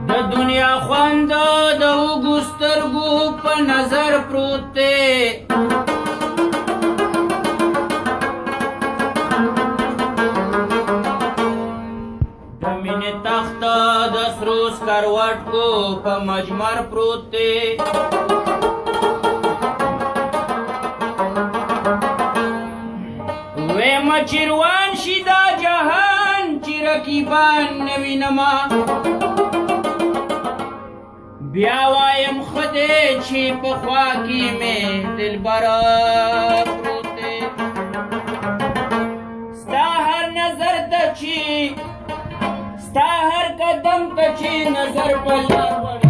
د دنیا خوند د اوږو سترګو په نظر پروت دی د مینې تخته د سرو سکروټو په مجمر پروت دی ویمه چې روان شي دا جهان چې رقیبان نه وینمه بیا وایم خدای چې په خوا کې مې دلبره پروت دی ستا هر نظر ته چې ستا هر قدم ته چې نظر په لار